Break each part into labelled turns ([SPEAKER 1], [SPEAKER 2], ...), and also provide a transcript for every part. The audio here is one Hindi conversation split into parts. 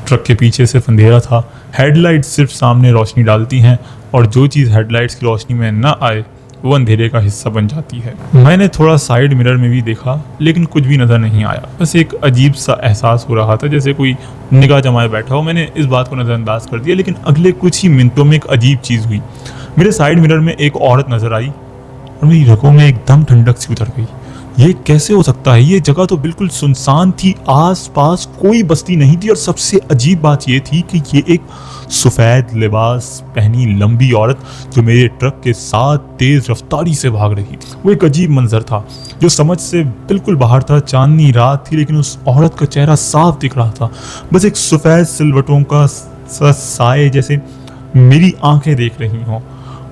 [SPEAKER 1] ट्रक के पीछे सिर्फ अंधेरा था। हेडलाइट्स सिर्फ सामने रोशनी डालती हैं और जो चीज़ हेडलाइट्स की रोशनी में ना आए वो अंधेरे का हिस्सा बन जाती है। मैंने थोड़ा साइड मिरर में भी देखा लेकिन कुछ भी नज़र नहीं आया। बस एक अजीब सा एहसास हो रहा था जैसे कोई निगाह जमाए बैठा हो। मैंने इस बात को नज़रअंदाज कर दिया, लेकिन अगले कुछ ही मिनटों में एक अजीब चीज़ हुई। मेरे साइड मिरर में एक औरत नज़र आई और मेरी रगों में एकदम ठंडक सी उतर गई। ये कैसे हो सकता है? ये जगह तो बिल्कुल सुनसान थी, आस पास कोई बस्ती नहीं थी और सबसे अजीब बात ये थी कि ये एक सफ़ेद लिबास पहनी लंबी औरत जो मेरे ट्रक के साथ तेज़ रफ्तारी से भाग रही थी। वो एक अजीब मंजर था जो समझ से बिल्कुल बाहर था। चांदनी रात थी लेकिन उस औरत का चेहरा साफ दिख रहा था, बस एक सफ़ेद सिलवटों का साए जैसे मेरी आंखें देख रही हों।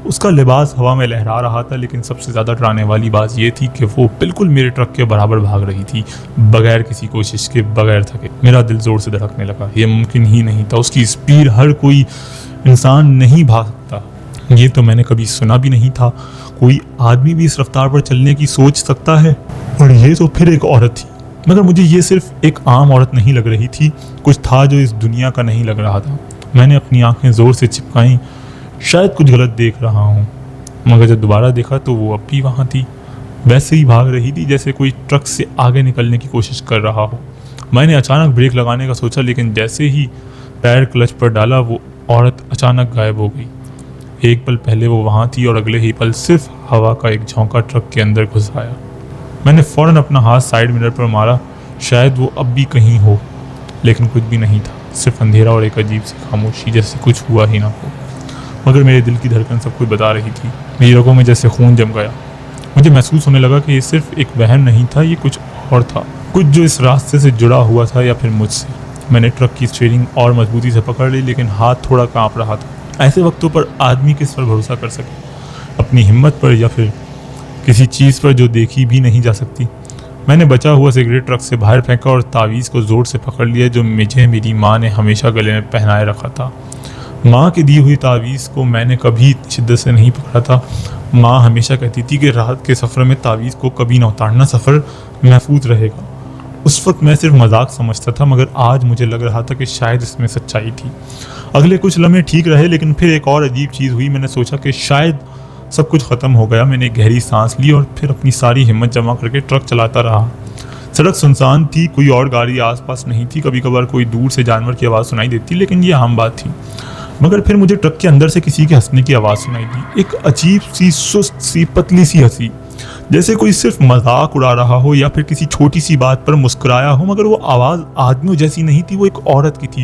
[SPEAKER 1] उसका लिबास हवा में लहरा रहा था, लेकिन सबसे ज़्यादा डराने वाली बात ये थी कि वो बिल्कुल मेरे ट्रक के बराबर भाग रही थी, बगैर किसी कोशिश के, बगैर थके। मेरा दिल ज़ोर से धड़कने लगा। ये मुमकिन ही नहीं था, उसकी स्पीड हर कोई इंसान नहीं भाग सकता। ये तो मैंने कभी सुना भी नहीं था। कोई आदमी भी इस रफ्तार पर चलने की सोच सकता है? और ये तो फिर एक औरत थी, मगर मुझे ये सिर्फ एक आम औरत नहीं लग रही थी। कुछ था जो इस दुनिया का नहीं लग रहा था। मैंने अपनी आंखें ज़ोर से चिपकाईं, शायद कुछ गलत देख रहा हूँ, मगर जब दोबारा देखा तो वो अब भी वहाँ थी। वैसे ही भाग रही थी जैसे कोई ट्रक से आगे निकलने की कोशिश कर रहा हो। मैंने अचानक ब्रेक लगाने का सोचा, लेकिन जैसे ही पैर क्लच पर डाला वो औरत अचानक गायब हो गई। एक पल पहले वो वहाँ थी और अगले ही पल सिर्फ हवा का एक झोंका ट्रक के अंदर घुस आया। मैंने फ़ौरन अपना हाथ साइड मिरर पर मारा, शायद वो अब भी कहीं हो, लेकिन कुछ भी नहीं था। सिर्फ अंधेरा और एक अजीब सी खामोशी, जैसे कुछ हुआ ही ना हो। मगर मेरे दिल की धड़कन सब कुछ बता रही थी। मेरी रगों में जैसे खून जम गया। मुझे महसूस होने लगा कि ये सिर्फ एक वहम नहीं था, ये कुछ और था, कुछ जो इस रास्ते से जुड़ा हुआ था या फिर मुझसे। मैंने ट्रक की स्टीयरिंग और मजबूती से पकड़ ली, लेकिन हाथ थोड़ा कांप रहा था। ऐसे वक्तों पर आदमी किस पर भरोसा कर सके? अपनी हिम्मत पर या फिर किसी चीज़ पर जो देखी भी नहीं जा सकती। मैंने बचा हुआ सिगरेट ट्रक से बाहर फेंका और तावीज़ को ज़ोर से पकड़ लिया जो मुझे मेरी माँ ने हमेशा गले में पहनाए रखा था। माँ की दी हुई तावीज़ को मैंने कभी इतनी शिद्दत से नहीं पकड़ा था। माँ हमेशा कहती थी कि रात के सफ़र में तावीज़ को कभी ना उतारना, सफ़र महफूज रहेगा। उस वक्त मैं सिर्फ मजाक समझता था, मगर आज मुझे लग रहा था कि शायद इसमें सच्चाई थी। अगले कुछ लम्हे ठीक रहे, लेकिन फिर एक और अजीब चीज़ हुई। मैंने सोचा कि शायद सब कुछ ख़त्म हो गया। मैंने गहरी सांस ली और फिर अपनी सारी हिम्मत जमा करके ट्रक चलाता रहा। सड़क सुनसान थी, कोई और गाड़ी आसपास नहीं थी। कभी कभार कोई दूर से जानवर की आवाज़ सुनाई देती, लेकिन ये आम बात थी। मगर फिर मुझे ट्रक के अंदर से किसी के हंसने की आवाज़ सुनाई दी। एक अजीब सी, सुस्त सी, पतली सी हंसी, जैसे कोई सिर्फ मजाक उड़ा रहा हो या फिर किसी छोटी सी बात पर मुस्कुराया हो। मगर वो आवाज़ आदमियों जैसी नहीं थी, वो एक औरत की थी।